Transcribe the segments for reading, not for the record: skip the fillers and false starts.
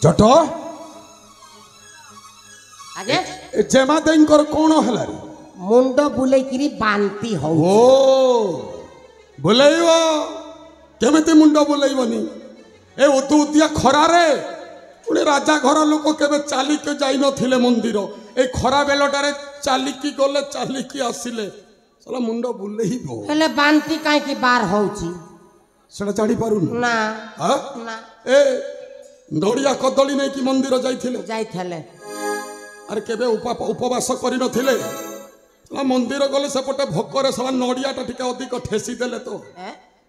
जट आगे जेमा देंकर कौन है मुंड बुलेकिरी बांती हो बुलेब केमिति मुंड बुलेबनी ए उदुदिया खरारे पुणे राजा घर लोक केबे चालिके जाई नथिले मंदिर ए खरा बेलटारे चालिकी गले चालिकी आसिले साला मुंड बुलेइबो हेले बांती काहे की बार होउची सेटा जानि पारुन ना हां ना ए नड़िया कदली नै कि मंदिर जाइथले अरे केबे उपवास करि नथिले साला मंदिर गले सेपटे भोकरे साला नड़ियाटा टिके अधिक ठेसी देले तो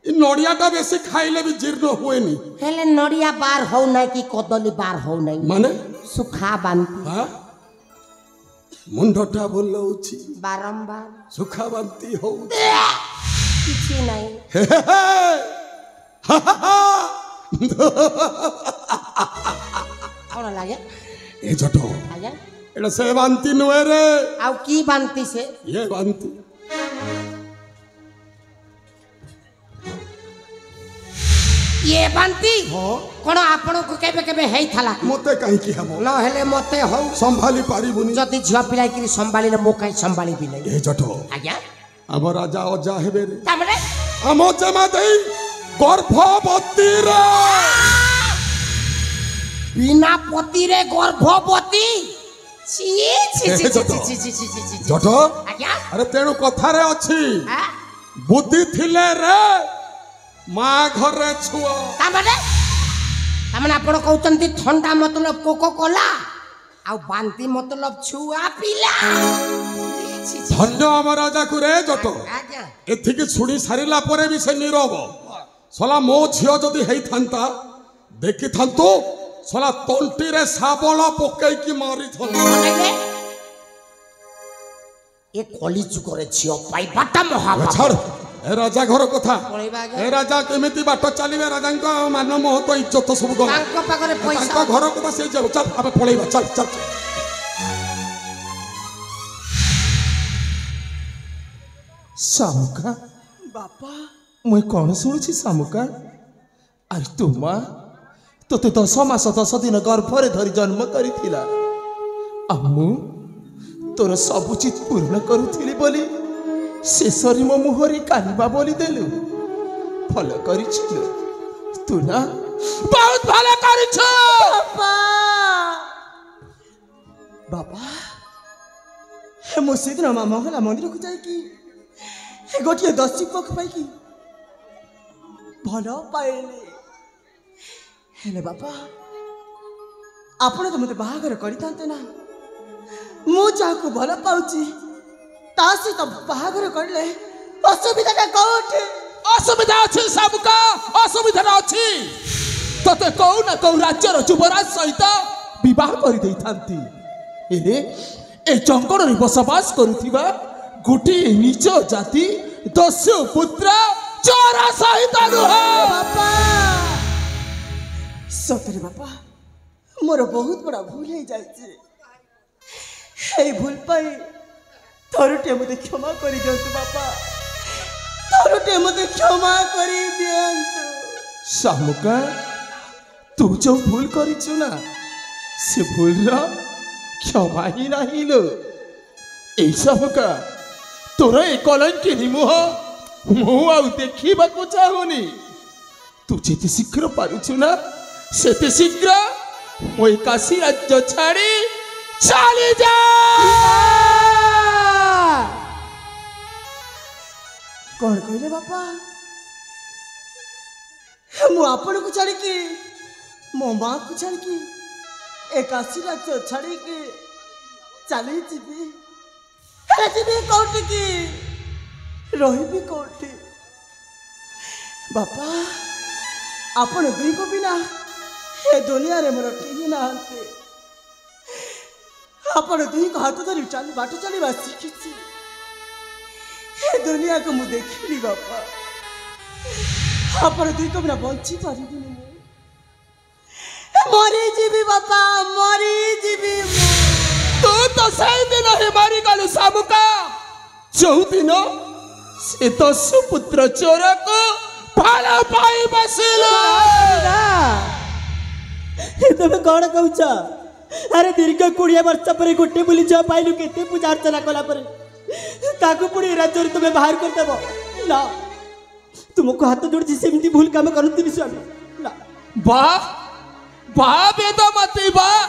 इ नड़ियाटा बेसी खाइले भी जीर्ण हुएनी हेले नड़िया बार हो नै कि कदली बार हो नै माने सुखा बांती हां मुंडटा बोलौछि बारंबार सुखा बांती हो किछि नै कोन लागे ए जटो आगे एटा से बांती नुए रे आउ की बांती से ये बांती ये बांती कोन आपण को केबे केबे हेई थाला मते काई की हबो न हेले मते हो संभाली पारिबुनी जति झिया पिलाई कि संभाली मो काई संभाली भी नै ए जटो आज्ञा अब राजा अजा हेबे रे तामरे हम जमा देई गर्भवती रे बिना पति रे गर्भवती छी छी छी छी छी छी जटो आज्ञा अरे तेणु कथा रे अछि हां बुद्धि थिले रे मां घरे छुआ तामने आपण कहउचंती ठंडा मतलब कोको कोला आ बांती मतलब छुआ पिला धन्य हम राजा को रे जटो आज्ञा एथिके छुड़ी सारिला परे भी से नीरव सला मो झियो जदी हेई थांता देखि थांतो सला तंटी रे साबळ पकई की मारी थन ए कली चुकरे छियो पाई बाटा महा छाड़ ए राजा घर कथा ए राजा केमिति बाट चलीबे राजा को मान महत इज्जत सब गला तांको पाखरे पैसा तांको घर कथा से जाओ चल अब पळेबा चल चल सामुका बापा मुई कौन शुणुची सामुका अरे तुमा तोते 10 मास 10 दिन गर्भरे धरी जन्म करिथिला अम्मू तोर सब चित पूर्ण करुथिली बोली शेषरी मो मुहरी कानिबा बोली देलु फल करिछु तू ना बहुत भल करिछु बापा बापा हे मो सिद्ध मामा होला मंदिर को जाई की हे गोटिए 10 चिपक पाई की भल पाइले हेले बापा आपण तो मते बाहागर करितांते ना मु जाको भल पाउची तासी तो बाहागर करले असुविधा कोठे असुविधा अछि सबका असुविधा अछि तते कौ ना कौ राज्यर युवराज सहित विवाह करि देई थांती एरे ए जंगल रे बसवास करुथिबा गुटी नीच जाति 10 पुत्र चोरा सहित रुह बापा सतरे बापा मोर बहुत बड़ा भूल हे जाइछे हे भूल पाई थरुटे मते क्षमा करी दियंतु बापा थरुटे मते क्षमा करी दियंतु सामुका तू जो भूल करिछु ना से भूल रा क्षमा ही नहीं लो ए सामुका तोर ए कलंकी मुह मु आउ देखिबा को चाहुनी तू जेते शीघ्र पारुछु ना सेते शीघ्र ओई काशी राज्य छाड़ी चली जा कौन कहले बापा मु आपण को छाड़ी की मो मां को छाड़ी की एकाशी राज्य छाड़ी की चली जीवी हे जीवी कोठी की रही कोठी बापा आपण दुई को बिना हे दुनिया रे मोर केही नाहंते आपण दुई को हाथ धरी चली बाट चलीबा शिखिछि हे दुनिया को मु देखिली बापा आपण दुई को बिना बंची पारिबिनी मरी जीवी बापा मरी जीवी तू तो सही दिन हे मारी गलु सामुका जो दिन से 10 पुत्र चोर को भाला पाई बसिलो तुम कौन कहूच अरे दीर्घ 20 वर्ष पर गोटे बोली झील पाइलु केते पूजा अर्चना कला ताकू पुणी राज्य तुम्हें बाहर करदेव ना तुमको हाथ जोड़ी सेमती भूल काम करती स्वामी ना वाह वाह वेदमती वाह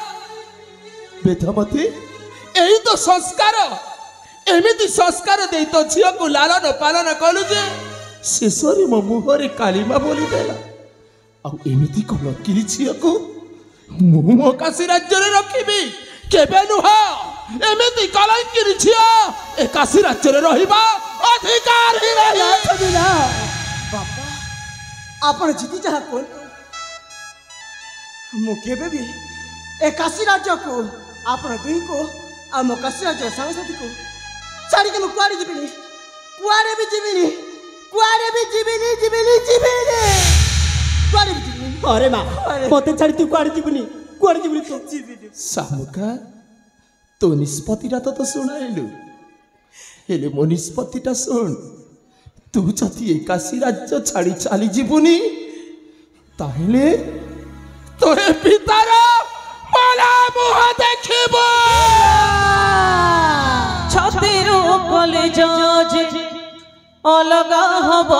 वेदमती यही तो संस्कार एमिति संस्कार दे तो झील को लालन पालन कलु जे शेष मो मुहरे कालीमा बोली देला आमिति कौन कि झील को मु मो काशी राज्य रखी केबे नुह एमिति कलंकिरी झील ए काशी राज्य रहिबा अधिकार ही नहीं बापा आपण जीती जहाँ कौन मुझे भी ए काशी राज्य को आपण दुई को आम काशी राज्य सांगसाथी को छाड़ी के कुआड़े जीविनी कुआड़े भी जीविनी कुआड़े भी जीविनी जीविनी जीविनी कुआड़े भी जीविनी अरे मां मते छाड़ी तू कुआड़े जीविनी कुआड़े जीविनी तो जीविनी सामुका तो निष्पत्तिटा तो शुणाइलु हेले मो निष्पत्तिटा शुण तू जदि ए काशी राज्य छाड़ी चली जीवुनी ताहेले तोरे पितार मला मुह देखिबो छतिरु कलेज अलगा हब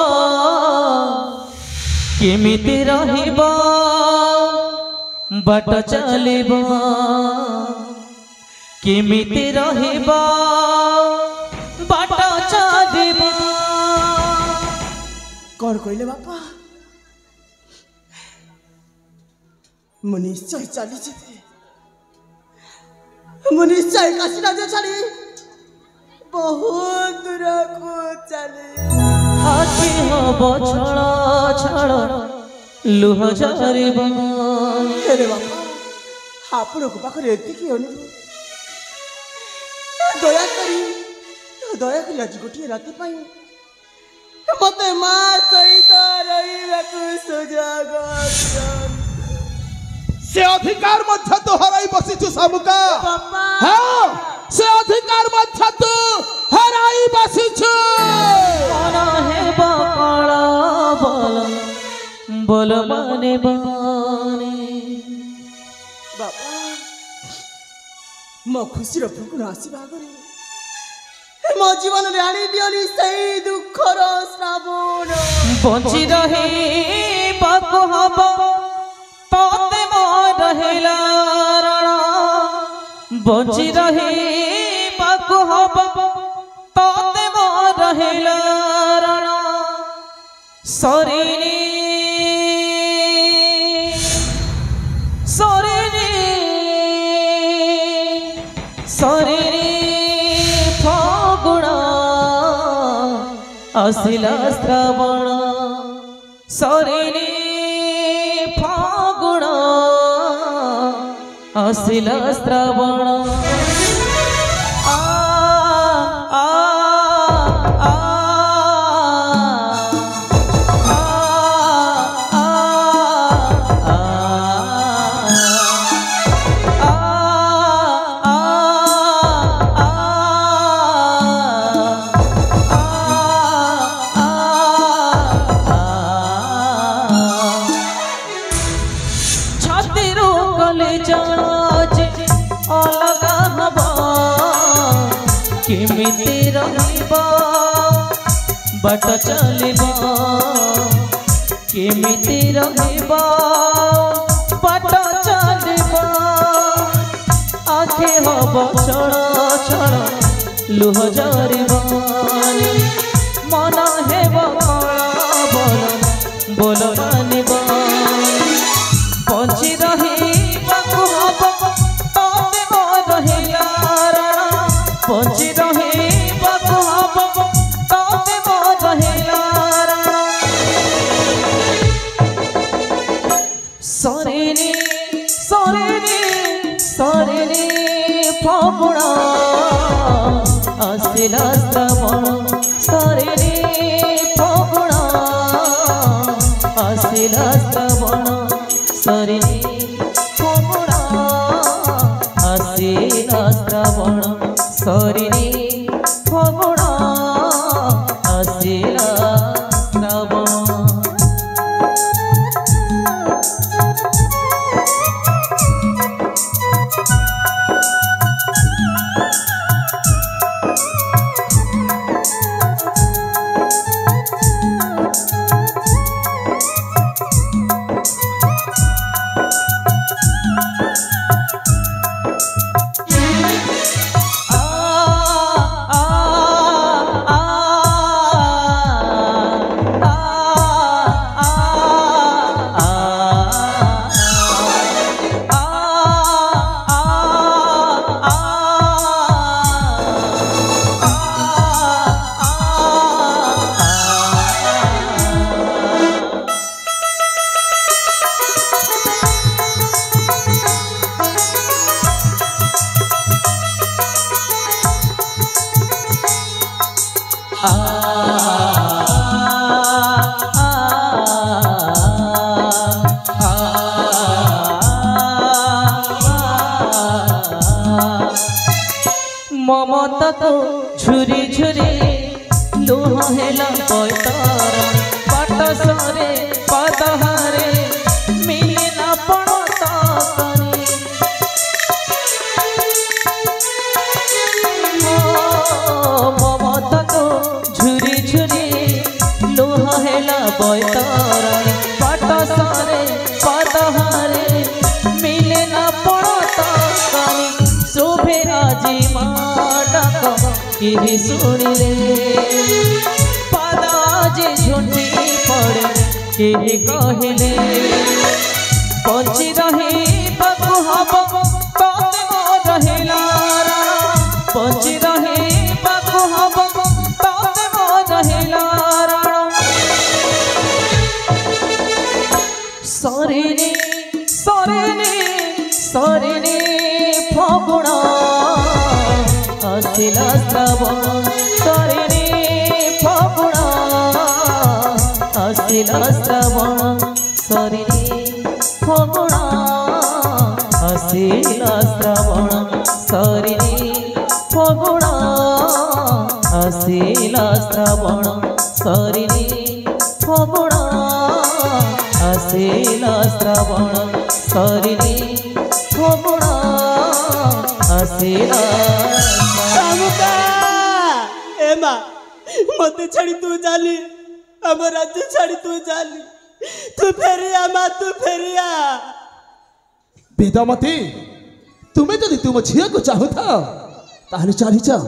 केमिति रहिब बाट चलिब केमिति रहिब बाट चलिब कौन कहले बापा मु निश्चय चली जीते मु निश्चय काशी राज्य छाड़ी बहुत दूर को चले आखि हब छल छल लुह झरिब अरे बापा आपण को पाखरे एतिकी अनुरोध दया करी आज गोटे राति पाई मते मां सहित रहिबाकू सुजोग से अधिकार मध्य तो हराई बसिछु सामुका बापा हां से अधिकार मध्य तो हराई बसिछु मन हे बकळ बल बल माने बाने बापा मो खुशीर फुकुन आसीबा आगरे मो जीवन रे आनी दियोनी सही दुखर श्रावण बंची रहे बाको हब तोते मोर रहेला बंची रहे बाको हब तोते मोर रहेला सरिनी सरिनी सरिनी फगुण आसिला श्रावण सरिनी फागुण आसिला श्रावण आ आ आ केमिति रहिब बाट चलिब केमिति रहिब बाट चलिब आखे हब छड़ छड़ लुह झरिब मन हेब बल बोल मानिब बंची रहिबाकू हब तोते मोर रहिला बंची रहिबाकू हब तोते मोर रहिला सरिनी सरिनी सरिनी फगुण आसिला श्रावण सरिनी फगुण आसिला श्रावण सरिनी फगुण आसिला श्रावण सरिनी फगुण आसिला श्रावण ममता तो झुरी झुरी लुह हेला पैतार पाट सरे पदहारे मिले ना पड़ता करे ममता तो झुरी झुरी लुह हेला पैतार पाट सरे पदहारे मिले ना पड़ता करे शोभे राजी माडक केही सुनिले पादाजे झुंडी पड़े केही कहले बंची रहे बाबू हब तोते मो रहेला बंची रहे बाबू हब तोते मो रहेला सरेने सरेने सरेने फगुणा आसिला श्रावण सरेने फगुणा आसिला श्रावण सरेने फगुणा आसिला श्रावण सरेने फगुणा आसिला श्रावण सरेने फगुणा आसिला श्रावण सरेने फगुणा आसिला सामुका ए माँ मते छाड़ी तू जाली हम राज्य छाड़ी तू जाली तू फेरिया माँ तू फेरिया बेदमती तुम्हें जदि तुम झील को चाहूता ताहले चली जाओ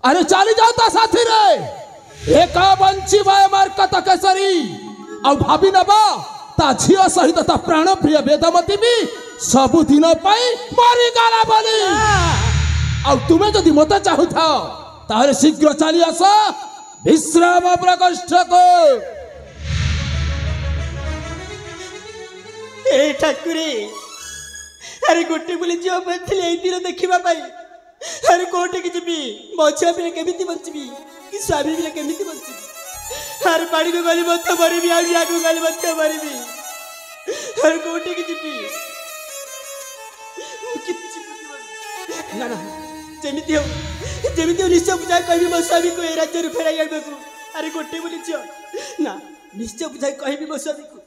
अरे चली जाओ ता साथी रे एका बंची वाय मार कत केसरी आ भाभी नबा ता झील सहित ता प्राण प्रिय बेदमती भी सबु दिन पाई मरी गाला बोली आ तुम्हें जदि मते चाहूता ताहले शीघ्र चली आस विश्राम प्रकोष्ठ को ए ठाकुरे अरे गोटे बोले झील बंधि दिन देखा अरे कोटे की जीवी मो छुआ पिले केमिति बंचबी कि स्वामी पिले केमिति बंचबी अरे पानी को गली मत मरबी आगे आगे गली मत मरबी अरे कोटे की जीवी ना ना जेमिति हो निश्चय बुझाई कहबी मो स्वामी को ए राज्य फेराई आनबेकु अरे गोटे बोली झील ना निश्चय बुझाई कहबी मो स्वामी को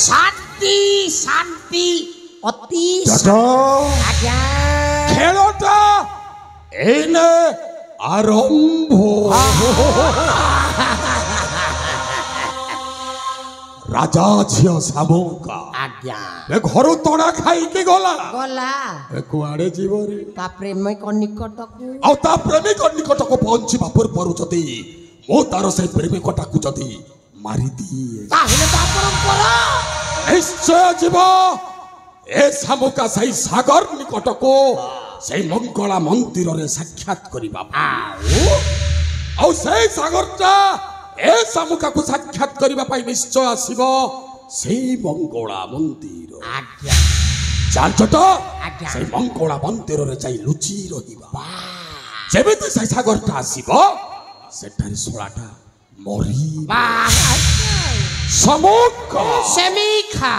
शांति शांति अति आज्ञा खेलटा एने आरंभ राजा झियो सामुका आज्ञा ए घर तोड़ा खाई के गला गला ए कुआड़े जीव रे ता प्रेमिक निकट को आ ता प्रेमिक निकट को पहुंचबा पूर्व जदि मो तार से प्रेमिकटा को जदि मारी दिए ताहले तो आपनकर निश्चय जीव ए सामुका सही सागर निकट को सही मंगला मंदिर रे साक्षात करिबा आउ सही सागरटा ए सामुका को साक्षात करिबा पाई निश्चय आसीबो सही मंगला मंदिर आज्ञा चाल चट आज्ञा सही मंगला मंदिर रे जाई लुचि रहिबा जेबेते सही सागरटा आसीबो सेठारी सोलाटा मरी सामुका समीखा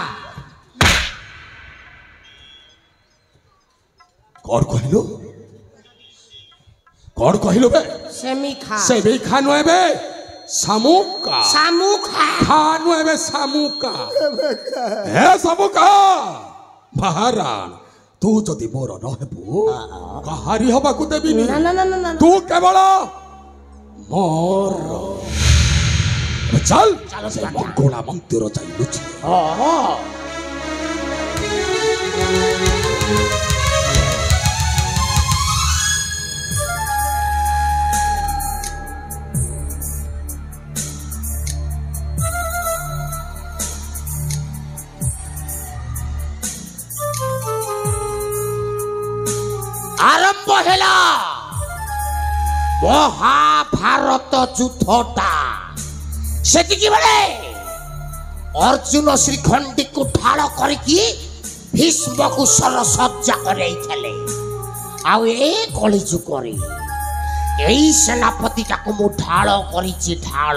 कौन कहलो बे समीखा सेमीखा नुए बे सामुका सामुखा खानु एबे सामुका हे सामुका महाराण तू जदि मोर न हेबु कहारी हबा को देबिनी ना ना ना ना ना तू केवल मोर चल से मंगला मंदिर जाई लुचि आरंभ हेला महाभारत युद्धटा सेतिकी बेले अर्जुन श्रीखंडी को ठाड़ करकी ଭୀଷ୍ମକୁ ସରସଜ୍ଜା କରେଇଥିଲେ ଆଉ ଏ କଳି ଯୁଗରେ ଏଇ ସେନାପତିଟାକୁ ମୁଁ ଢାଳ କରିଛି ଢାଳ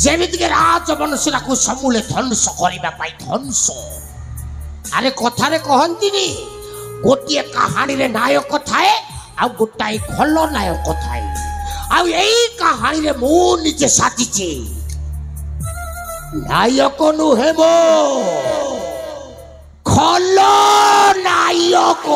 ଯେମିତିକି ରାଜବଂଶଟାକୁ ସମୂଳେ ଧ୍ୱଂସ କରିବା ପାଇଁ ଧ୍ୱଂସ। ଆରେ କଥାରେ କହନ୍ତିନି ଗୋଟିଏ କାହାଣୀରେ ନାୟକ ଥାଏ ଆଉ ଗୋଟାଏ ଖଲ ନାୟକ ଥାଏ ଆଉ ଏଇ କାହାଣୀରେ ମୁଁ ନିଜେ ସାଜିଛି ନାୟକ ନୁହେଁ ମୋ ଖଲ ନାୟକ।